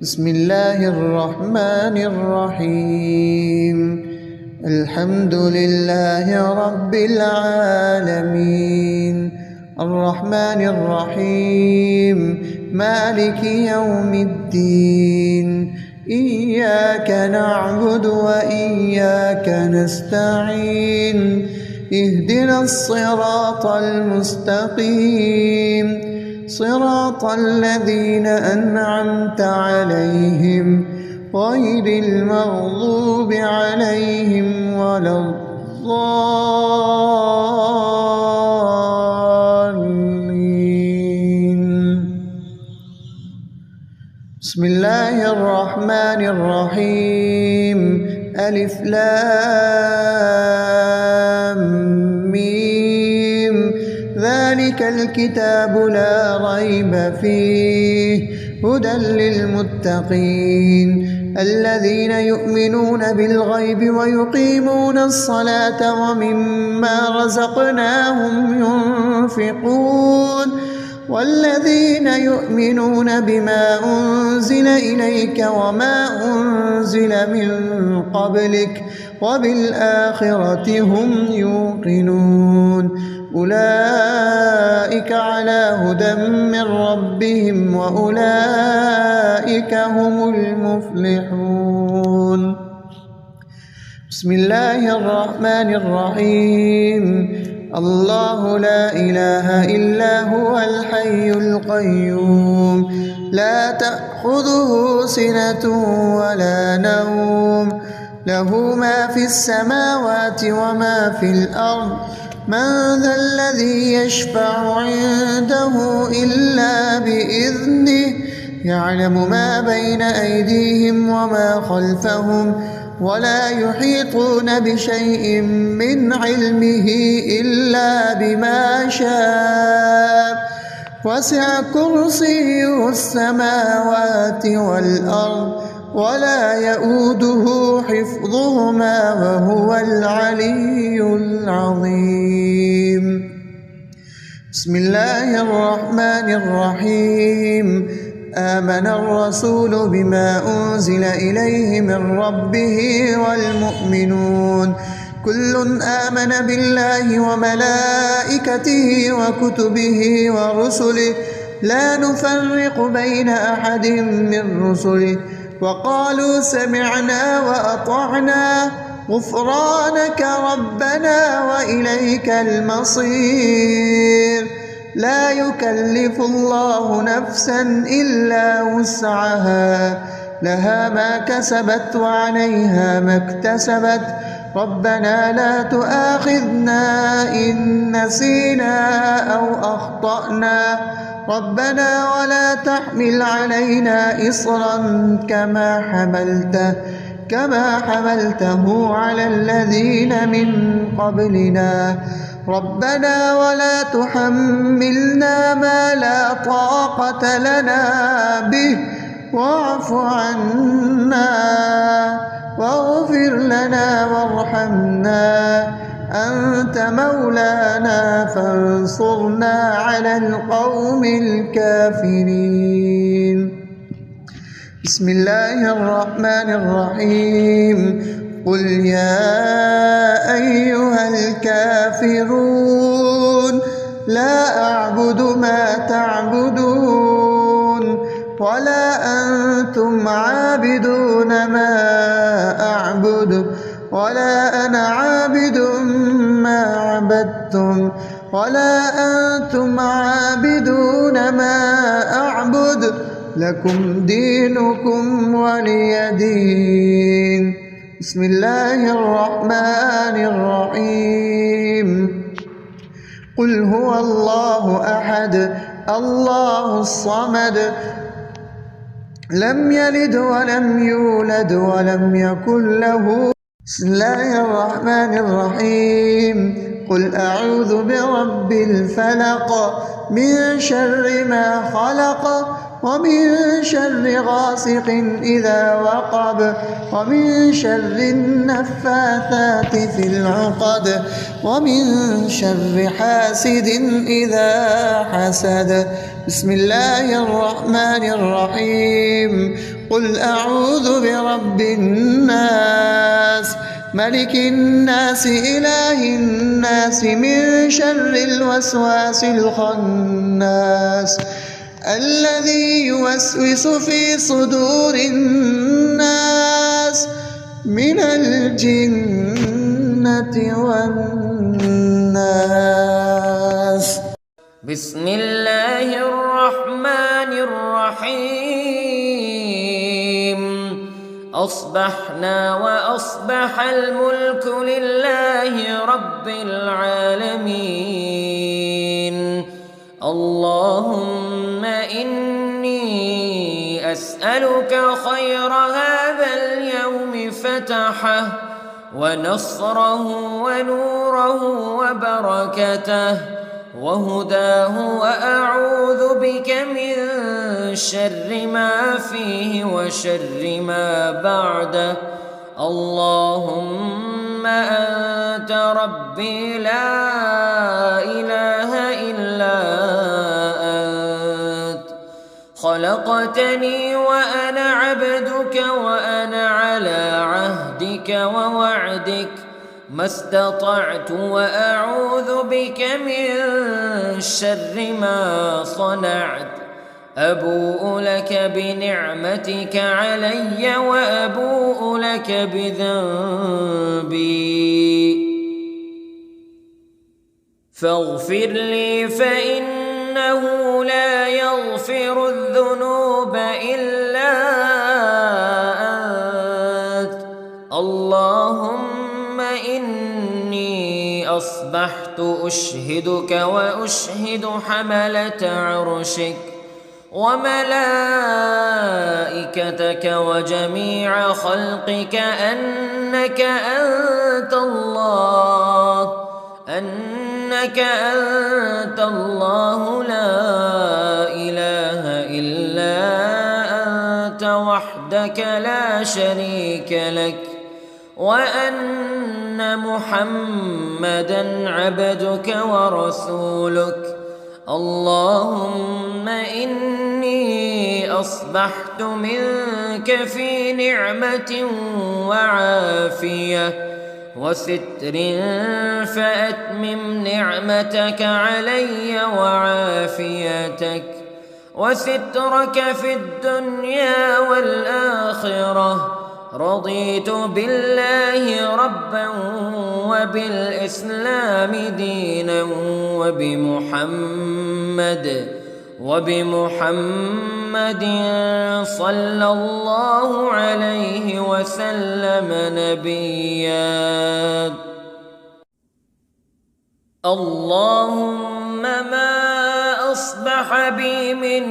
بسم الله الرحمن الرحيم. الحمد لله رب العالمين، الرحمن الرحيم، مالك يوم الدين. إياك نعبد وإياك نستعين، اهدنا الصراط المستقيم، صراط الذين أنعمت عليهم غير المغضوب عليهم ولا الضالين. بسم الله الرحمن الرحيم. ألف لام ميم، ذلك الكتاب لا ريب فيه، هدى للمتقين الذين يؤمنون بالغيب ويقيمون الصلاة ومما رزقناهم ينفقون، والذين يؤمنون بما أنزل إليك وما أنزل من قبلك وبالآخرة هم يوقنون. أولئك على هدى من ربهم وأولئك هم المفلحون. بسم الله الرحمن الرحيم. الله لا إله إلا هو الحي القيوم، لا تأخذه سنة ولا نوم، له ما في السماوات وما في الأرض. من ذا الذي يشفع عنده إلا بإذنه، يعلم ما بين أيديهم وما خلفهم، ولا يحيطون بشيء من علمه إلا بما شاء، وسع كرسيه السماوات والأرض ولا يؤوده حفظهما وهو العلي العظيم. بسم الله الرحمن الرحيم. آمن الرسول بما أنزل إليه من ربه والمؤمنون كل آمن بالله وملائكته وكتبه ورسله لا نفرق بين أحد من رسله، وقالوا سمعنا وأطعنا غفرانك ربنا وإليك المصير. لا يكلف الله نفسا إلا وسعها، لها ما كسبت وعليها ما اكتسبت. ربنا لا تؤاخذنا إن نسينا أو أخطأنا، ربنا ولا تحمل علينا إصرا كما حملته على الذين من قبلنا. ربنا ولا تحملنا ما لا طاقة لنا به، واعف عنا واغفر لنا وارحمنا، أنت مولانا فانصرنا على القوم الكافرين. بسم الله الرحمن الرحيم. قل يا أيها الكافرون لا أعبد ما تعبدون ولا أنتم عابدون ما أعبد ولا أنا عابد ما عبدتم ولا أنتم عابدون ما أعبد، لكم دينكم ولي دين. بسم الله الرحمن الرحيم. قل هو الله أحد الله الصمد، لم يلد ولم يولد ولم يكن له. بسم الله الرحمن الرحيم. قل أعوذ برب الفلق، من شر ما خلق، ومن شر غاسق إذا وقب، ومن شر النفاثات في العقد، ومن شر حاسد إذا حسد. بسم الله الرحمن الرحيم. قل أعوذ برب الناس ملك الناس إله الناس من شر الوسواس الخناس الذي يوسوس في صدور الناس من الجنة والناس. بسم الله الرحمن الرحيم. أصبحنا وأصبح الملك لله رب العالمين. اللهم إني أسألك خير هذا اليوم فتحه ونصره ونوره وبركته وهداه، وأعوذ بك من شر ما فيه وشر ما بعده. اللهم أنت ربي لا إله إلا أنت، خلقتني وأنا عبدك وأنا على عهدك ووعدك ما استطعت، وأعوذ بك من شر ما صنعت. أبوء لك بنعمتك علي وأبوء لك بذنبي فاغفر لي فإنه لا يغفر الذنوب إلا أنت. اللهم إني أصبحت أشهدك وأشهد حملة عرشك وملائكتك وجميع خلقك أنك أنت الله لا إله إلا أنت وحدك لا شريك لك، وأن محمدًا عبدك ورسولك. اللهم إني أصبحت منك في نعمة وعافية وستر، فأتمم نعمتك علي وعافيتك وسترك في الدنيا والآخرة. رضيت بالله ربا وبالإسلام دينا وبمحمد صلى الله عليه وسلم نبيا. اللهم ما أصبح بي من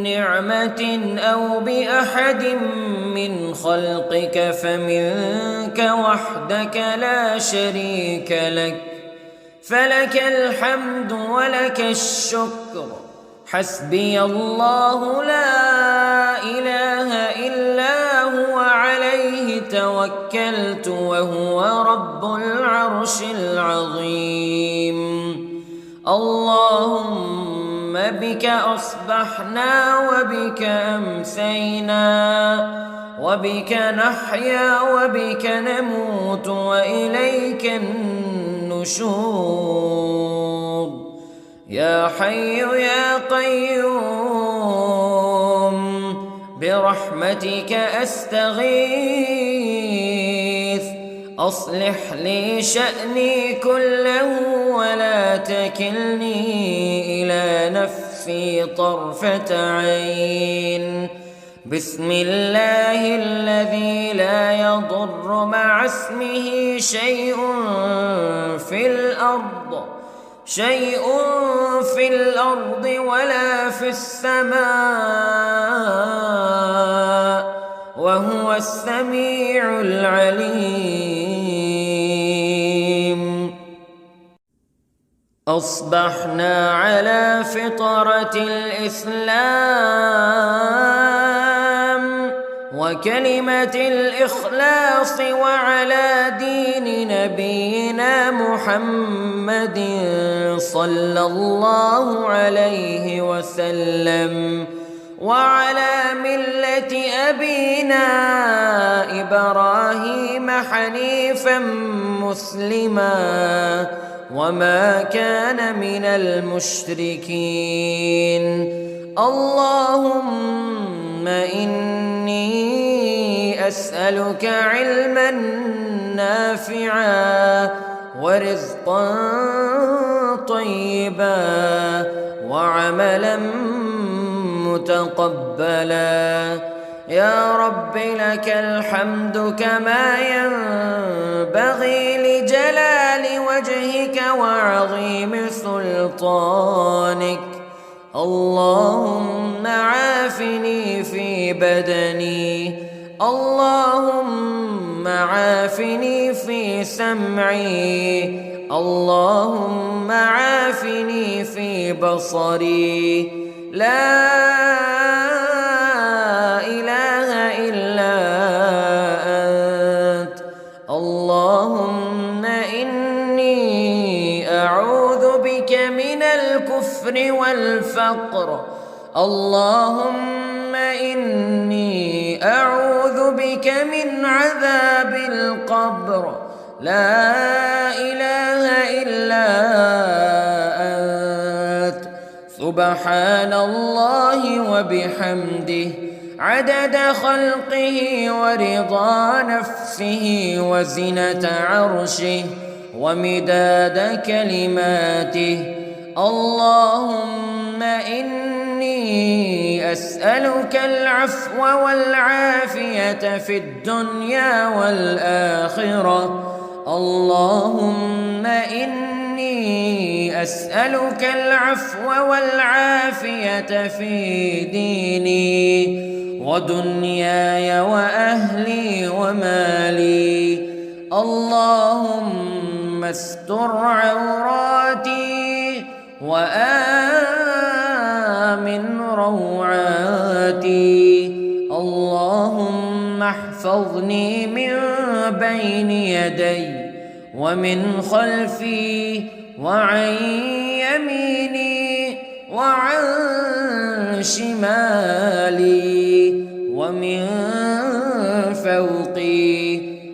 نعمة أو بأحد من خلقك فمنك وحدك لا شريك لك، فلك الحمد ولك الشكر. حسبي الله لا إله إلا هو عليه توكلت وهو رب العرش العظيم. اللهم بك أصبحنا وبك أمسينا وبك نحيا وبك نموت وإليك النشور. يا حي يا قيوم برحمتك أستغيث، أصلح لي شأني كله ولا تكلني إلى نفسي طرفة عين. بسم الله الذي لا يضر مع اسمه شيء في الأرض ولا في السماء، وهو السميع العليم. أصبحنا على فطرة الإسلام وكلمة الإخلاص وعلى دين نبينا محمد صلى الله عليه وسلم، وعلى ملة أبينا إبراهيم حنيفا مسلما وما كان من المشركين. اللهم إني أسألك علما نافعا ورزقا طيبا وعملا متقبلا. يا رب لك الحمد كما ينبغي لجلال وجهك وعظيم سلطانك. اللهم عافني في بدني، اللهم عافني في سمعي، اللهم عافني في بصري. لا إله إلا أنت. اللهم إني أعوذ بك من الكفر والفقر. اللهم إني أعوذ بك من عذاب القبر. لا إله إلا أنت. سبحان الله وبحمده عدد خلقه ورضا نفسه وزنة عرشه ومداد كلماته. اللهم إني أسألك العفو والعافية في الدنيا والآخرة. اللهم إني أسألك العفو والعافية في ديني ودنياي وأهلي ومالي. اللهم استر عوراتي وآمن روعاتي. اللهم احفظني من بين يدي ومن خلفي وعن يميني وعن شمالي ومن فوقي،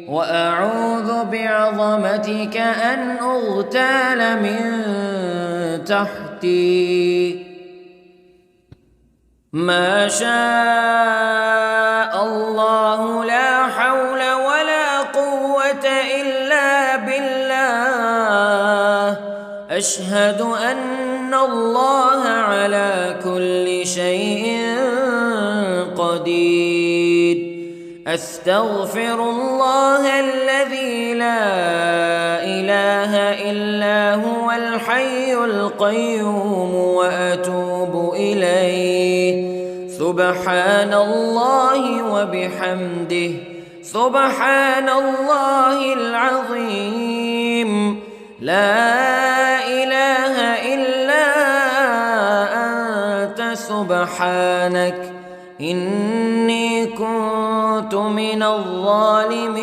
وأعوذ بعظمتك أن أغتال من تحتي. ما شاء الله لا حول ولا قوة إلا بالله. أشهد أن الله على كل شيء قدير. أستغفر الله الذي لا إله إلا هو الحي القيوم وأتوب إليه. سبحان الله وبحمده سبحان الله العظيم. لا إله إلا أنت سبحانك إني كنت من الظالمين.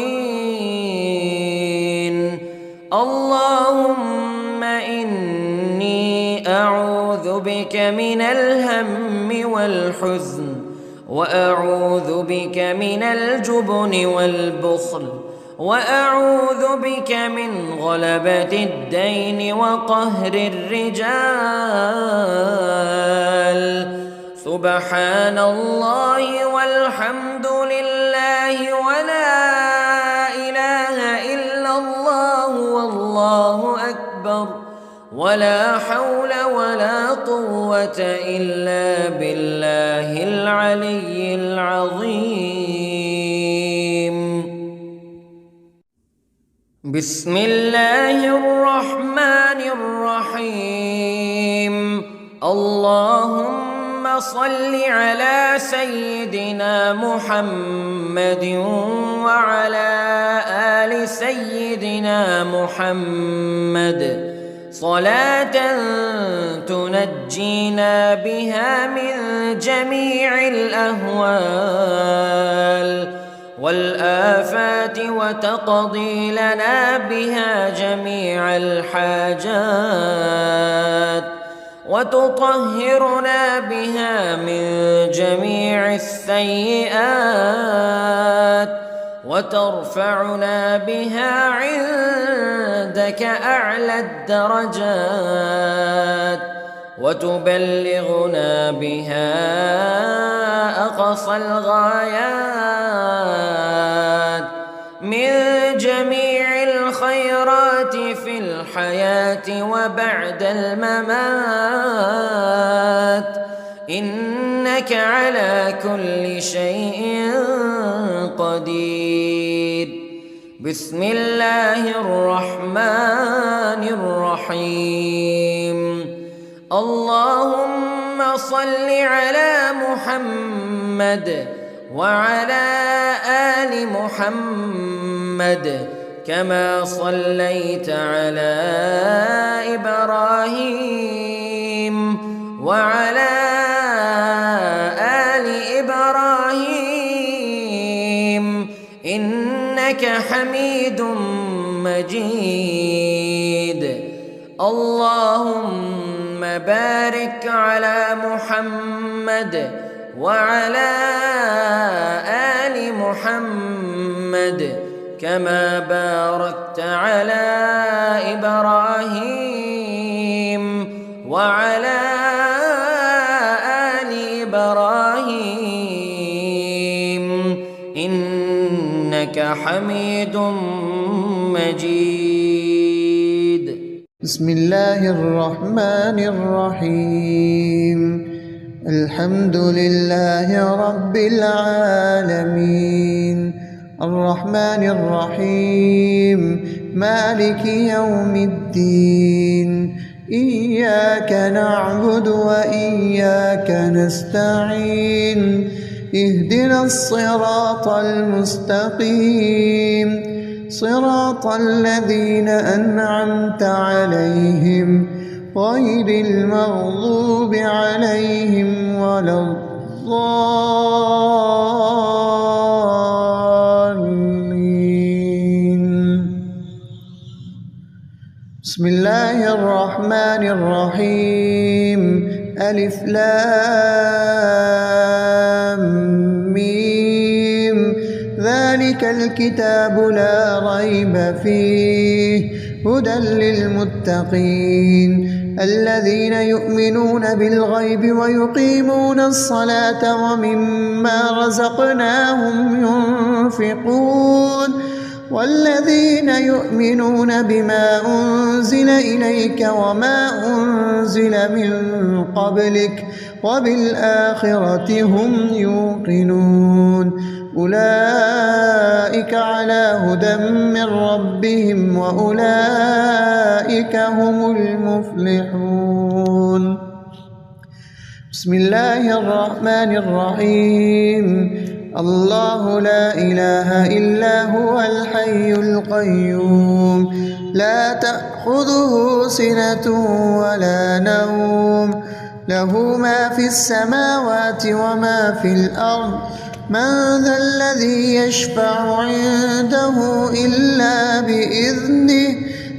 اللهم إني أعوذ بك من الهم والحزن وأعوذ بك من الجبن والبخل وأعوذ بك من غلبة الدين وقهر الرجال. سبحان الله والحمد لله ولا إله إلا الله والله أكبر ولا حول ولا قوة إلا بالله العلي العظيم. بسم الله الرحمن الرحيم. اللهم صل على سيدنا محمد وعلى آل سيدنا محمد صلاة تنجينا بها من جميع الأهوال والآفات وتقضي لنا بها جميع الحاجات وتطهرنا بها من جميع السيئات وترفعنا بها عندك أعلى الدرجات وتبلغنا بها أقصى الغايات من جميع الخيرات في الحياة وبعد الممات إنك على كل شيء قدير. بسم الله الرحمن الرحيم. اللهم صل على محمد وعلى آل محمد كما صليت على إبراهيم وعلى آل إبراهيم إنك حميد مجيد. اللهم بارك على محمد وعلى آل محمد كما باركت على إبراهيم وعلى آل إبراهيم إنك حميد مجيد. بسم الله الرحمن الرحيم. الحمد لله رب العالمين الرحمن الرحيم مالك يوم الدين إياك نعبد وإياك نستعين اهدنا الصراط المستقيم صراط الذين أنعمت عليهم غير المغضوب عليهم ولا الضالين. بسم الله الرحمن الرحيم. ألف لام ميم. ذلك الكتاب لا ريب فيه هدى للمتقين الذين يؤمنون بالغيب ويقيمون الصلاة ومما رزقناهم ينفقون والذين يؤمنون بما أنزل إليك وما أنزل من قبلك وبالآخرة هم يوقنون أولئك على هدى من ربهم وأولئك هم المفلحون. بسم الله الرحمن الرحيم. الله لا إله إلا هو الحي القيوم لا تأخذه سنة ولا نوم له ما في السماوات وما في الأرض من ذا الذي يشفع عنده إلا بإذنه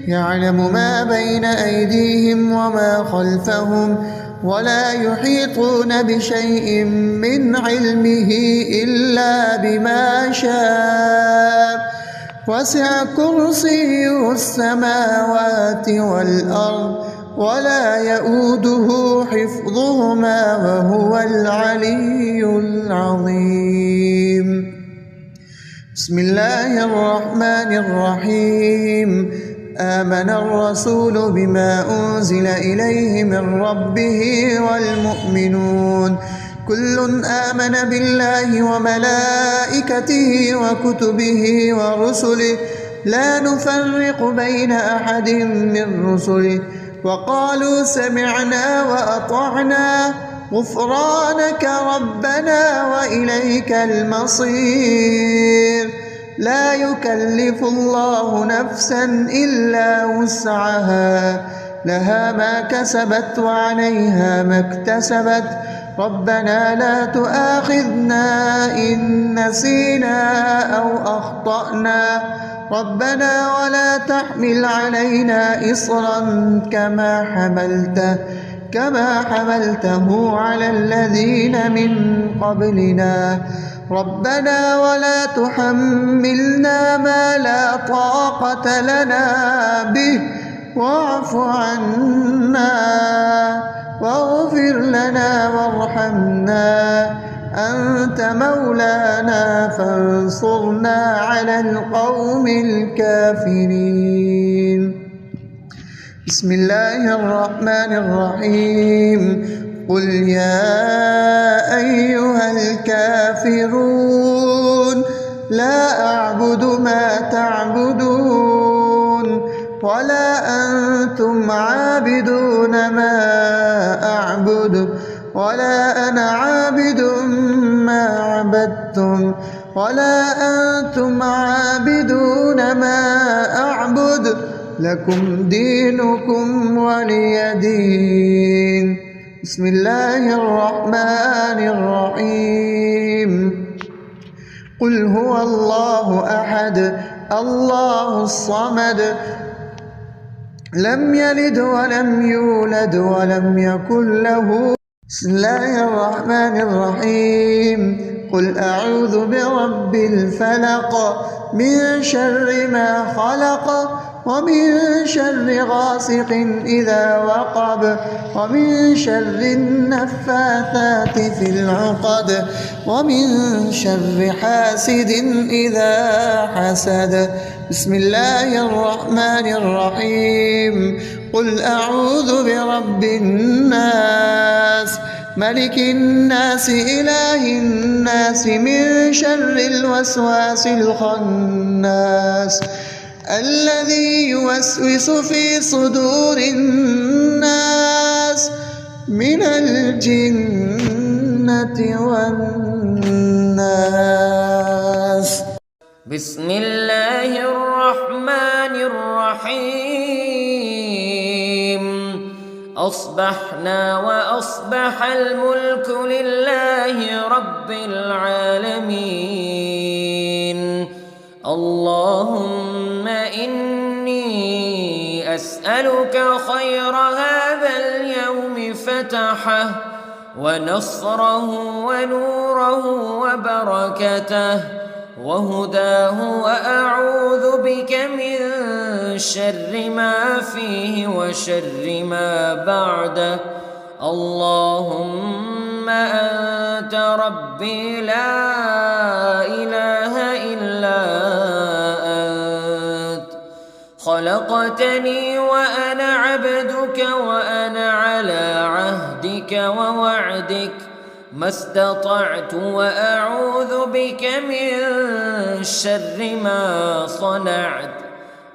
يعلم ما بين أيديهم وما خلفهم ولا يحيطون بشيء من علمه إلا بما شاء وسع كرسيه السماوات والأرض ولا يؤوده حفظهما وهو العلي العظيم. بسم الله الرحمن الرحيم. آمن الرسول بما أنزل إليه من ربه والمؤمنون كل آمن بالله وملائكته وكتبه ورسله لا نفرق بين أحد من رسله وقالوا سمعنا وأطعنا غفرانك ربنا وإليك المصير. لا يكلف الله نفسا إلا وسعها لها ما كسبت وعليها ما اكتسبت ربنا لا تؤاخذنا إن نسينا أو أخطأنا ربنا ولا تحمل علينا إصرا كما حملته كما حملته على الذين من قبلنا ربنا ولا تحملنا ما لا طاقة لنا به واعف عنا واغفر لنا وارحمنا أنت مولانا فانصرنا على القوم الكافرين. بسم الله الرحمن الرحيم. قل يا أيها الكافرون لا أعبد ما تعبدون ولا أنتم عابدون ما أعبد ولا أنا عابد ما عبدتم ولا أنتم عابدون ما أعبد لكم دينكم ولي دين. بسم الله الرحمن الرحيم. قل هو الله أحد الله الصمد لم يلد ولم يولد ولم يكن له. بسم الله الرحمن الرحيم. قل أعوذ برب الفلق من شر ما خلق ومن شر غاسق إذا وقب ومن شر النفاثات في العقد ومن شر حاسد إذا حسد. بسم الله الرحمن الرحيم. قل أعوذ برب الناس ملك الناس إله الناس من شر الوسواس الخناس الذي يوسوس في صدور الناس من الجنة والناس. بسم الله الرحمن الرحيم. أصبحنا وأصبح الملك لله رب العالمين. اللهم إني أسألك خير هذا اليوم فتحه ونصره ونوره وبركته وهداه وأعوذ بك من شر ما فيه وشر ما بعده. اللهم أنت ربي لا إله إلا أنت خلقتني وأنا عبدك وأنا على عهدك ووعدك ما استطعت وأعوذ بك من شر ما صنعت.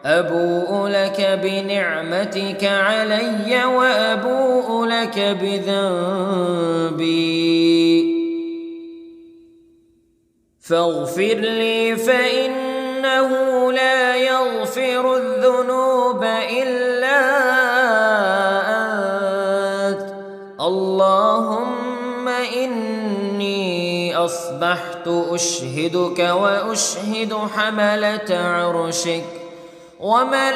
أبوء لك بنعمتك علي وأبوء لك بذنبي فاغفر لي فإنه لا يغفر الذنوب إلا أنت. اللهم إني أصبحت أشهدك وأشهد حملة عرشك وملائكتك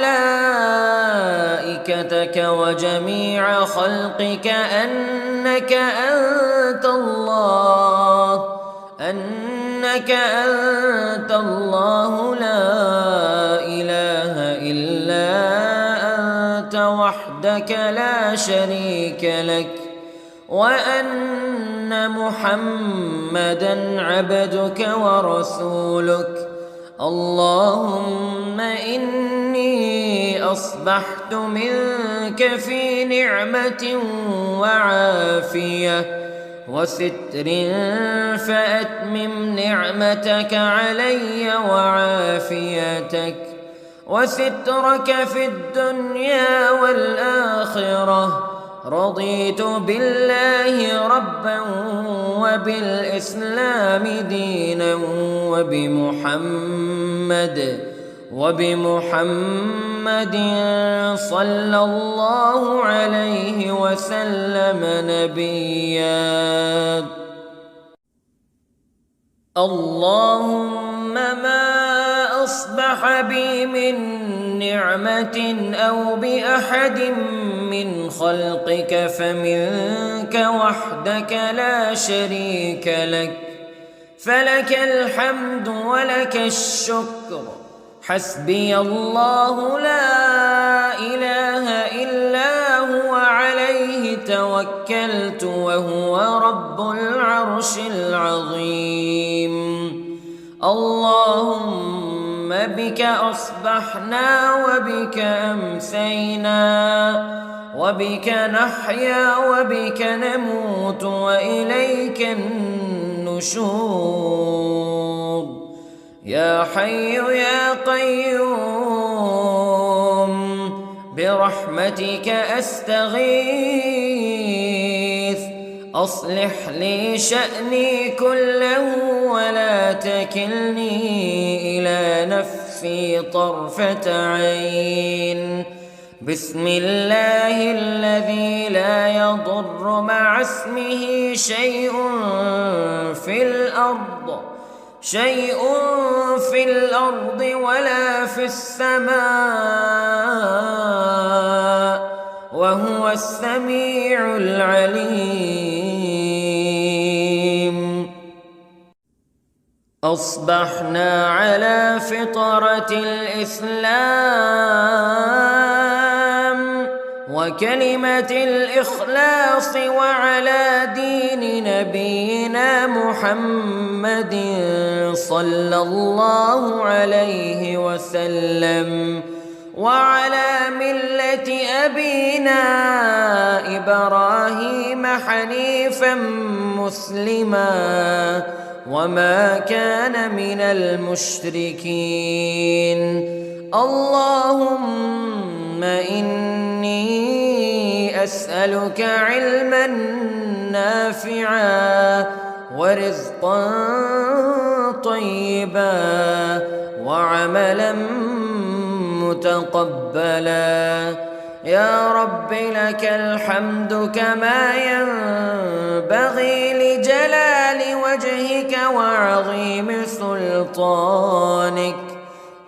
وجميع خلقك أنك أنت الله لا إله إلا أنت وحدك لا شريك لك وأن محمدًا عبدك ورسولك. اللهم إني أصبحت منك في نعمة وعافية وستر فأتمم نعمتك علي وعافيتك وسترك في الدنيا والآخرة. رضيت بالله ربا وبالإسلام دينا وبمحمد صلى الله عليه وسلم نبيا. اللهم ما أصبح أصبح بي من نعمة أو بأحد من خلقك فمنك وحدك لا شريك لك، فلك الحمد ولك الشكر. حسبي الله لا إله إلا هو عليه توكلت وهو رب العرش العظيم. اللهم بك أصبحنا وبك أمسينا وبك نحيا وبك نموت وإليك النشور. يا حي يا قيوم برحمتك أستغيث، أصلح لي شأني كله ولا تكلني إلى نفسي طرفة عين. بسم الله الذي لا يضر مع اسمه شيء في الأرض ولا في السماء وهو السميع العليم. أصبحنا على فطرة الإسلام وكلمة الإخلاص وعلى دين نبينا محمد صلى الله عليه وسلم وعلى ملة أبينا إبراهيم حنيفا مسلما وما كان من المشركين. اللهم إني أسألك علما نافعا ورزقا طيبا وعملا متقبلا. يا رب لك الحمد كما ينبغي لجلال وجهك وعظيم سلطانك.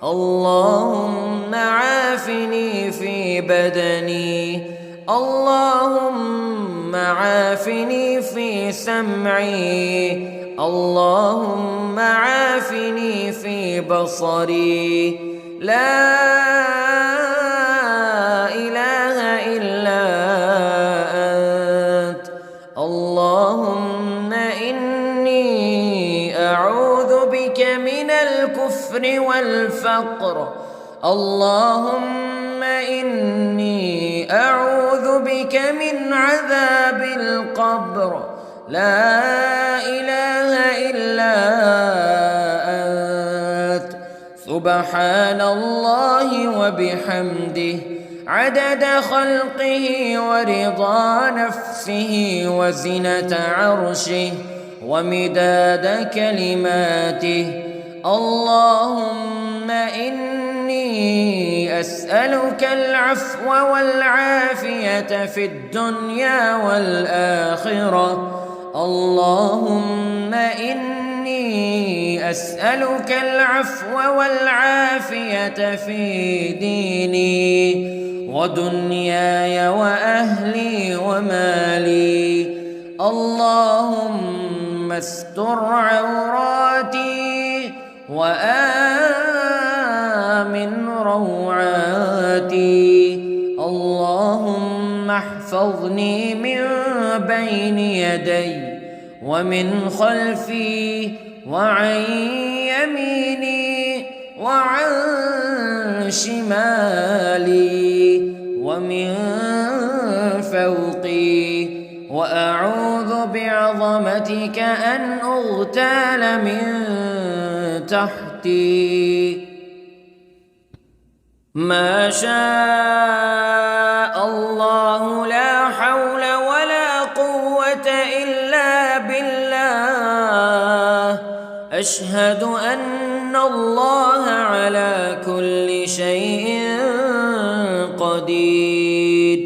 اللهم عافني في بدني، اللهم عافني في سمعي، اللهم عافني في بصري. لا إله إلا أنت. اللهم إني أعوذ بك من الكفر والفقر. اللهم إني أعوذ بك من عذاب القبر. لا إله إلا أنت. سبحان الله وبحمده عدد خلقه ورضا نفسه وزنة عرشه ومداد كلماته. اللهم إني أسألك العفو والعافية في الدنيا والآخرة. اللهم إني أسألك العفو والعافية في ديني ودنياي وأهلي ومالي. اللهم استر عوراتي وآمن روعاتي. اللهم احفظني من بين يدي ومن خلفي وعن يميني وعن شمالي ومن فوقي، وأعوذ بعظمتك أن أغتال من تحتي. ما شاء الله لا حول ولا قوة إلا بالله. أشهد أن الله على كل شيء قدير.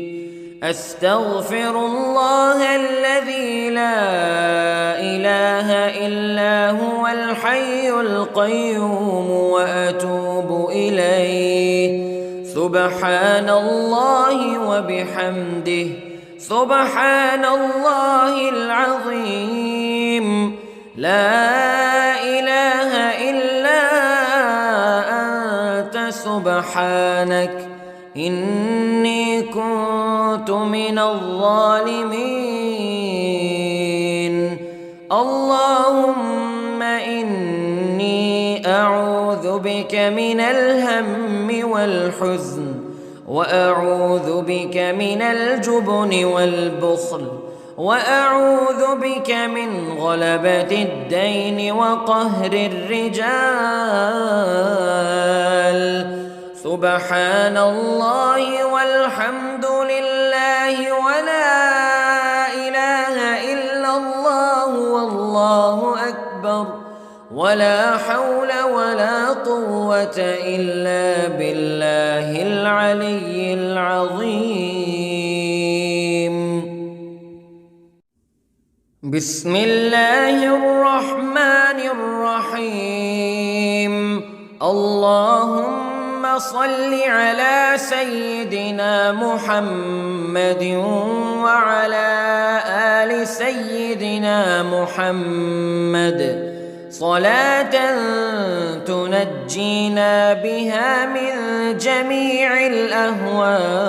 أستغفر الله الذي لا إله إلا هو الحي القيوم وأتوب إليه. سبحان الله وبحمده سبحان الله العظيم. لا إله إلا أنت سبحانك إني كنت من الظالمين. اللهم إني أعوذ بك من الهم والحزن، وأعوذ بك من الجبن والبخل، وأعوذ بك من غلبة الدين وقهر الرجال. سبحان الله والحمد لله ولا إله إلا الله والله أكبر، ولا حول ولا قوة إلا بالله العلي العظيم. بسم الله الرحمن الرحيم. اللهم صل على سيدنا محمد وعلى آل سيدنا محمد صلاة تنجينا بها من جميع الأهوال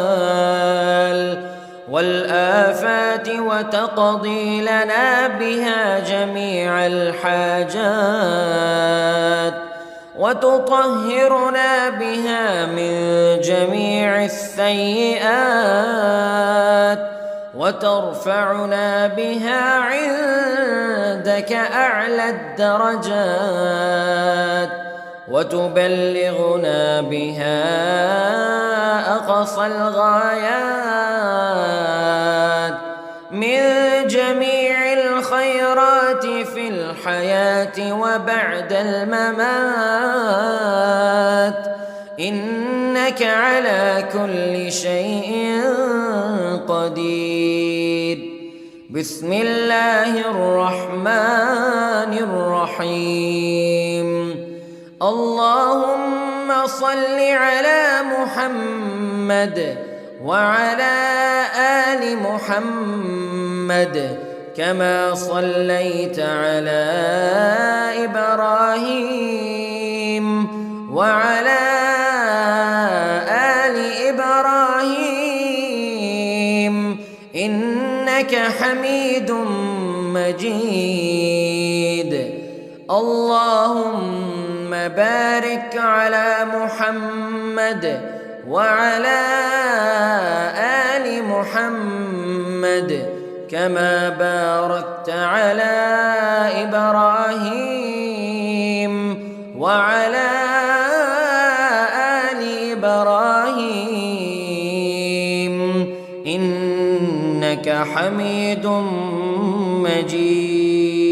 والآفات وتقضي لنا بها جميع الحاجات وتطهرنا بها من جميع السيئات وترفعنا بها عندك أعلى الدرجات وتبلغنا بها أقصى الغايات من جميع الخيرات في الحياة وبعد الممات، إنك على كل شيء قدير. بسم الله الرحمن الرحيم. اللهم صل على محمد وعلى آل محمد كما صليت على إبراهيم وعلى آل إبراهيم إنك حميد مجيد. اللهم بارك على محمد وعلى آل محمد كما باركت على إبراهيم وعلى آل إبراهيم إنك حميد مجيد.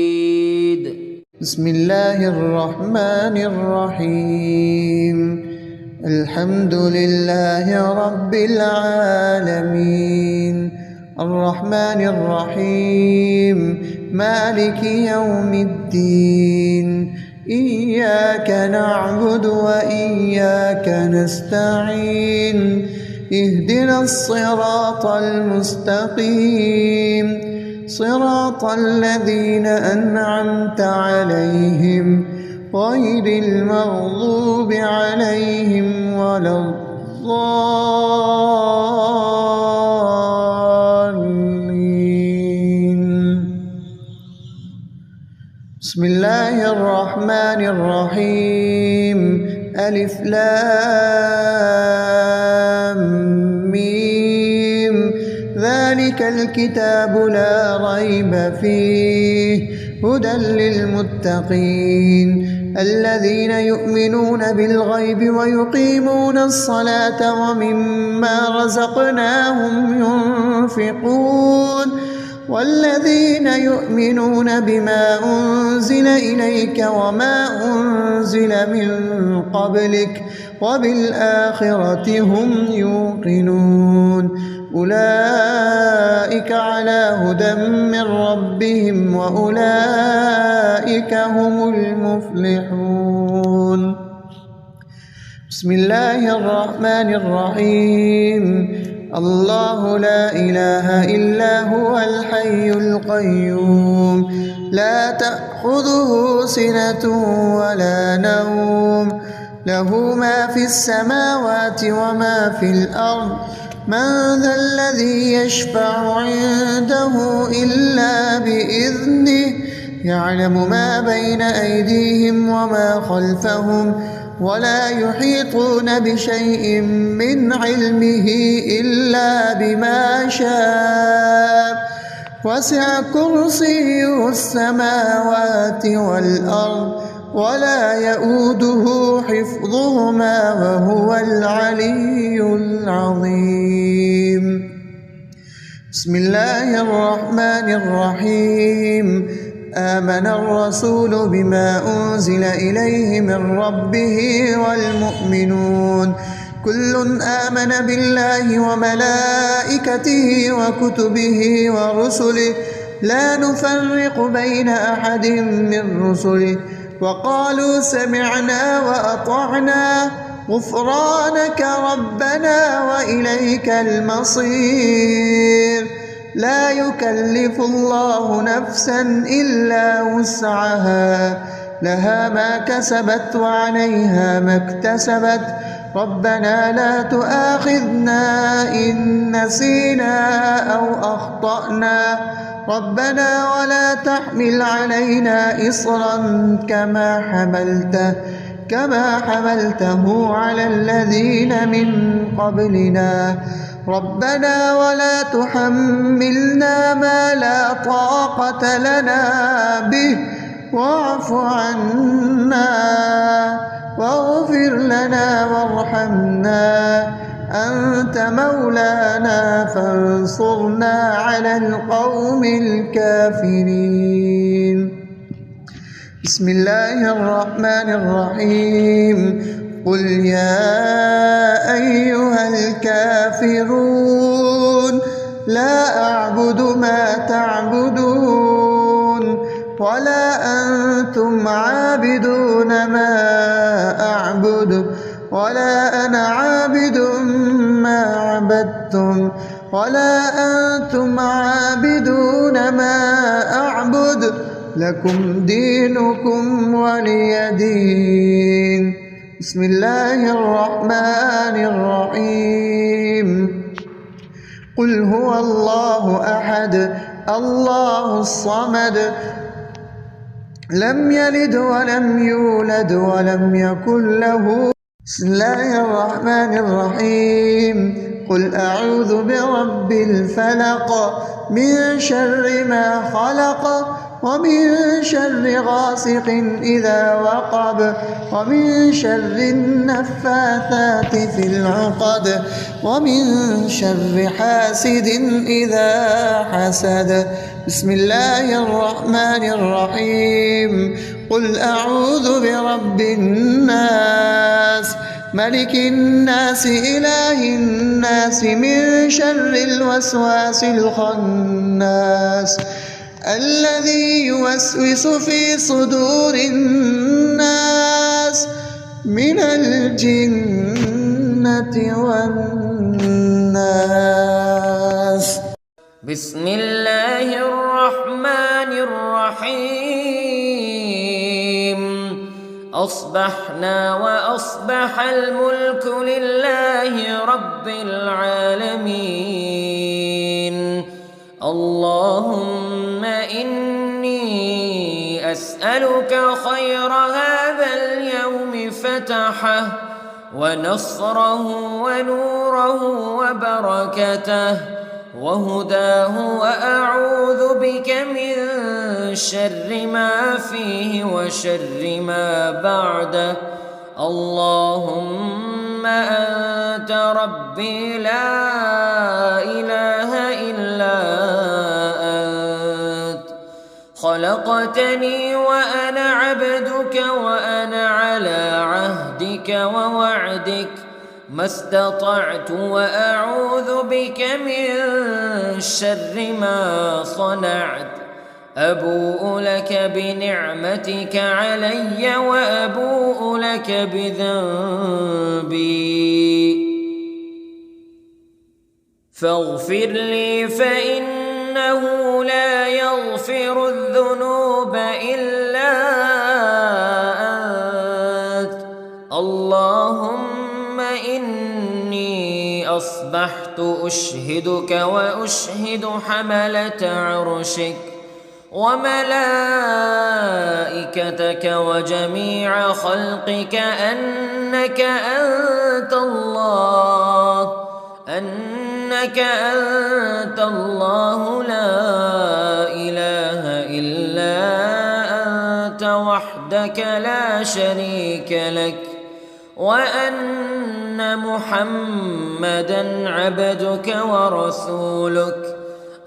بسم الله الرحمن الرحيم. الحمد لله رب العالمين الرحمن الرحيم مالك يوم الدين إياك نعبد وإياك نستعين اهدنا الصراط المستقيم صراط الذين أنعمت عليهم غير المغضوب عليهم ولا الضالين. بسم الله الرحمن الرحيم. ألف لام ميم ذلك الكتاب لا ريب فيه هدى للمتقين الذين يؤمنون بالغيب ويقيمون الصلاة ومما رزقناهم ينفقون والذين يؤمنون بما أنزل إليك وما أنزل من قبلك وبالآخرة هم يوقنون أولئك على هدى من ربهم وأولئك هم المفلحون. بسم الله الرحمن الرحيم. الله لا إله إلا هو الحي القيوم لا تأخذه سنة ولا نوم له ما في السماوات وما في الأرض من ذا الذي يشفع عنده إلا بإذنه يعلم ما بين أيديهم وما خلفهم ولا يحيطون بشيء من علمه إلا بما شاء وسع كرسيه السماوات والأرض ولا يؤوده حفظهما وهو العلي العظيم. بسم الله الرحمن الرحيم. آمن الرسول بما أنزل إليه من ربه والمؤمنون كل آمن بالله وملائكته وكتبه ورسله لا نفرق بين أحد من رسله وقالوا سمعنا وأطعنا غفرانك ربنا وإليك المصير. لا يكلف الله نفسا إلا وسعها لها ما كسبت وعليها ما اكتسبت ربنا لا تؤاخذنا إن نسينا أو أخطأنا ربنا ولا تحمل علينا إصرا كما حملته على الذين من قبلنا ربنا ولا تحملنا ما لا طاقة لنا به واعف عنا واغفر لنا وارحمنا أنت مولانا فانصرنا على القوم الكافرين. بسم الله الرحمن الرحيم. قل يا أيها الكافرون لا أعبد ما تعبدون ولا أنتم عابدون ما أعبد ولا أنا عابد ما عبدتم ولا أنتم عابدون ما أعبد لكم دينكم ولي دين. بسم الله الرحمن الرحيم. قل هو الله أحد الله الصمد لم يلد ولم يولد ولم يكن له. بسم الله الرحمن الرحيم. قل أعوذ برب الفلق من شر ما خلق ومن شر غاسق إذا وقب ومن شر النفاثات في العقد ومن شر حاسد إذا حسد. بسم الله الرحمن الرحيم. قل أعوذ برب الناس ملك الناس إله الناس من شر الوسواس الخناس الذي يوسوس في صدور الناس من الجنة والناس. بسم الله الرحمن الرحيم. أصبحنا وأصبح الملك لله رب العالمين. اللهم إني أسألك خير هذا اليوم فتحه ونصره ونوره وبركته وهداه وأعوذ بك من شر ما فيه وشر ما بعده. اللهم أنت ربي لا إله إلا أنت خلقتني وأنا عبدك وأنا على عهدك ووعدك ما استطعت وأعوذ بك من شر ما صنعت أبوء لك بنعمتك علي وأبوء لك بذنبي فاغفر لي فإنه لا يغفر الذنوب إلا أنت اللهم إني أصبحت أشهدك وأشهد حملة عرشك وملائكتك وجميع خلقك أنك أنت الله لا إله إلا أنت وحدك لا شريك لك وأن محمدًا عبدك ورسولك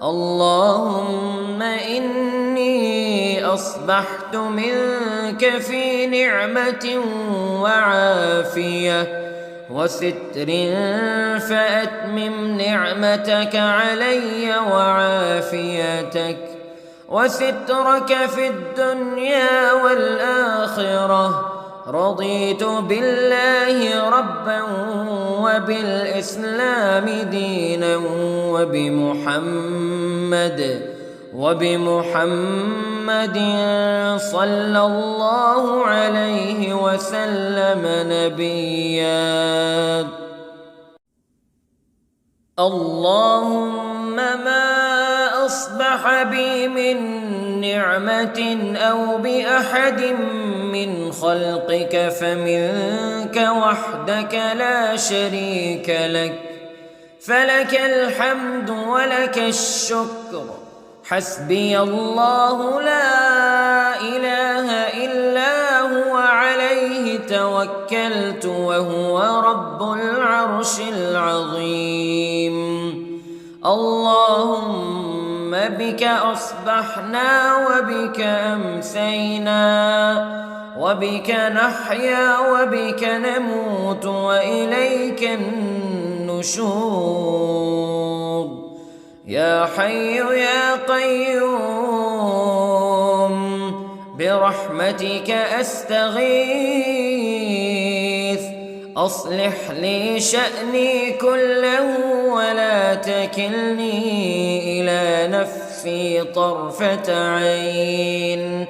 اللهم إني أصبحت منك في نعمة وعافية وستر فأتمم نعمتك علي وعافيتك وسترك في الدنيا والآخرة رضيت بالله ربا وبالإسلام دينا وبمحمد صلى الله عليه وسلم نبيا اللهم ما أصبح بي من نعمة أو بأحد من خلقك فمنك وحدك لا شريك لك فلك الحمد ولك الشكر حسبي الله لا إله إلا هو عليه توكلت وهو رب العرش العظيم اللهم بك أصبحنا وبك أمسينا وبك نحيا وبك نموت وإليك النشور يا حي يا قيوم برحمتك أستغيث أصلح لي شأني كله ولا تكلني إلى نفسي طرفة عين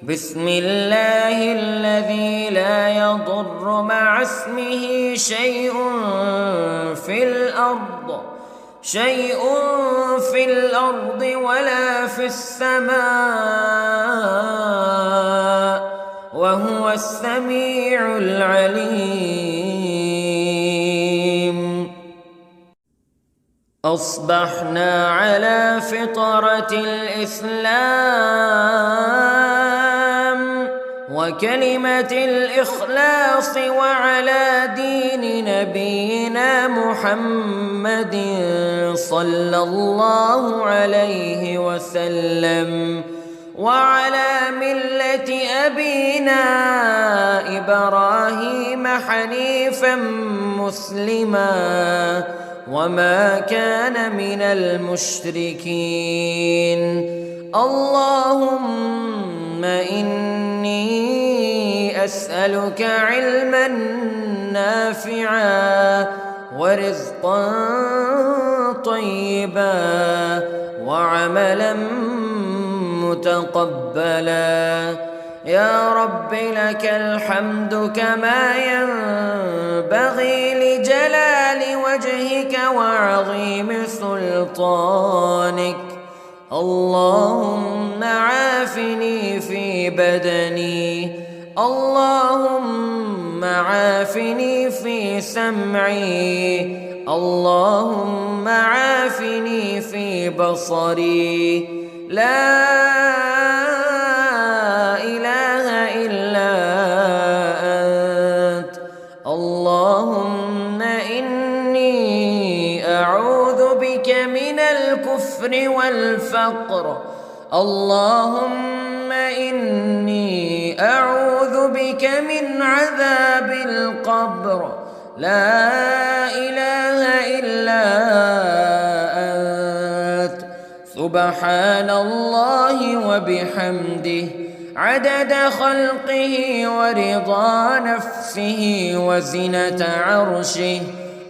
بسم الله الذي لا يضر مع اسمه شيء في الأرض ولا في السماء وهو السميع العليم أصبحنا على فطرة الإسلام وكلمة الإخلاص وعلى دين نبينا محمد صلى الله عليه وسلم وعلى ملة أبينا إبراهيم حنيفا مسلما وما كان من المشركين اللهم إني أسألك علما نافعا ورزقا طيبا وعملا متقبلا يا رب لك الحمد كما ينبغي لجلال وجهك وعظيم سلطانك اللهم عافني في بدني اللهم عافني في سمعي اللهم عافني في بصري لا إله إلا أنت اللهم إني أعوذ بك من الكفر والفقر اللهم إني أعوذ بك من عذاب القبر لا إله إلا أنت سبحان الله وبحمده عدد خلقه ورضا نفسه وزنة عرشه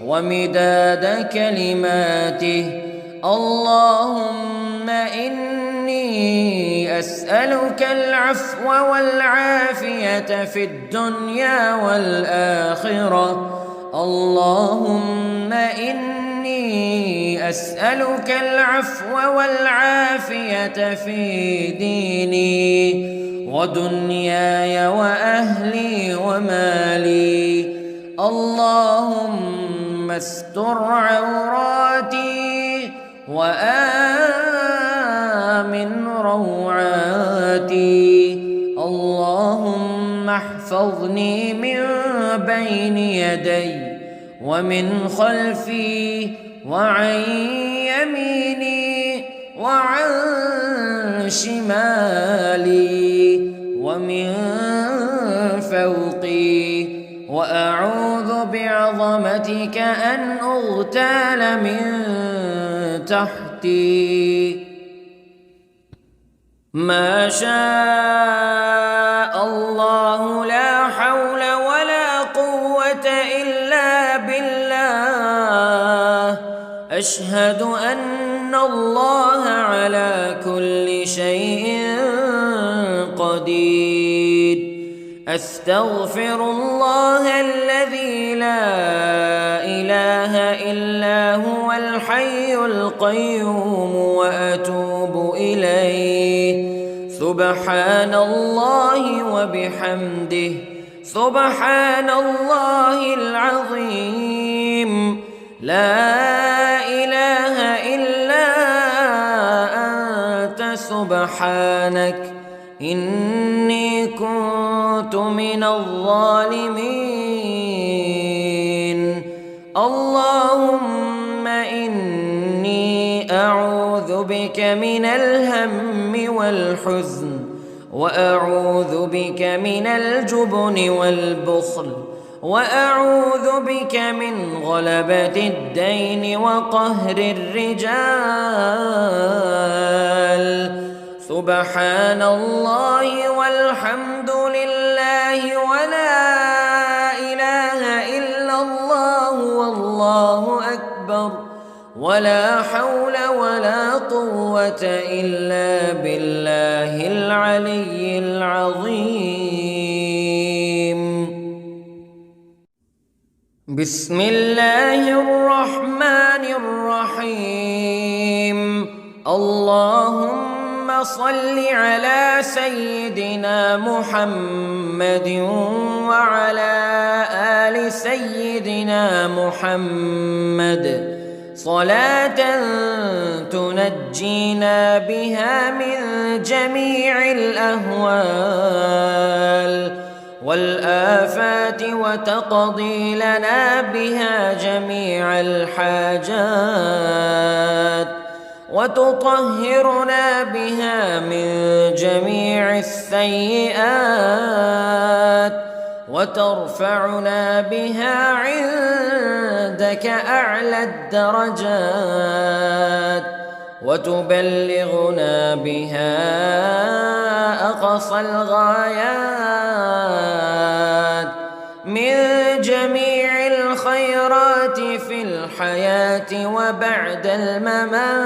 ومداد كلماته. اللهم إني أسألك العفو والعافية في الدنيا والآخرة. اللهم إني أسألك العفو والعافية في ديني ودنياي وأهلي ومالي. اللهم استر عوراتي وآمن روعاتي. اللهم احفظني من بين يدي ومن خلفي وعن يميني وعن شمالي ومن فوقي، وأعوذ بعظمتك أن أغتال من تحتي. ما شاء الله لا حول ولا قوة إلا بالله. أشهد أن الله على كل شيء قدير. أستغفر الله الذي لا إله إلا هو الحي القيوم وأتوب إليه. سبحان الله وبحمده سبحان الله العظيم. لا إله إلا أنت سبحانك إني كنت من الظالمين. اللهم إني أعوذ بك من الهم والحزن وأعوذ بك من الجبن والبخل وأعوذ بك من غلبة الدين وقهر الرجال. سبحان الله والحمد لله ولا إله إلا الله والله أكبر ولا حول ولا قوة إلا بالله العلي العظيم. بسم الله الرحمن الرحيم. اللهم صل على سيدنا محمد وعلى آل سيدنا محمد صلاة تنجينا بها من جميع الأهوال والآفات وتقضي لنا بها جميع الحاجات وتطهرنا بها من جميع السيئات وترفعنا بها عندك أعلى الدرجات وتبلغنا بها أقصى الغايات من جميع الخيرات في الحياة وبعد الممات،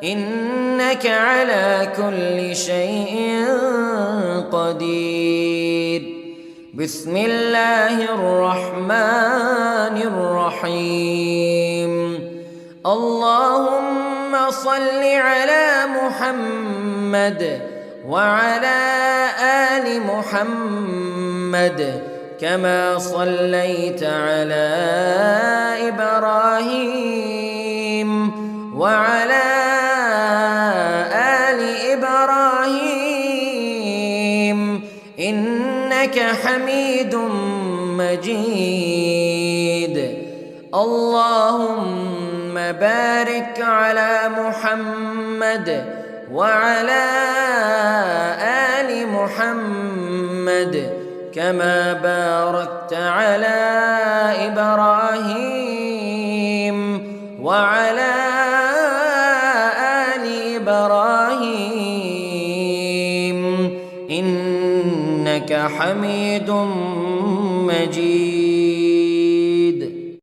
إنك على كل شيء قدير. بسم الله الرحمن الرحيم. اللهم صل على محمد وعلى آل محمد كما صليت على إبراهيم وعلى آل إبراهيم إنك حميد مجيد. اللهم بارك على محمد وعلى آل محمد كما باركت على إبراهيم وعلى آل إبراهيم إنك حميد مجيد.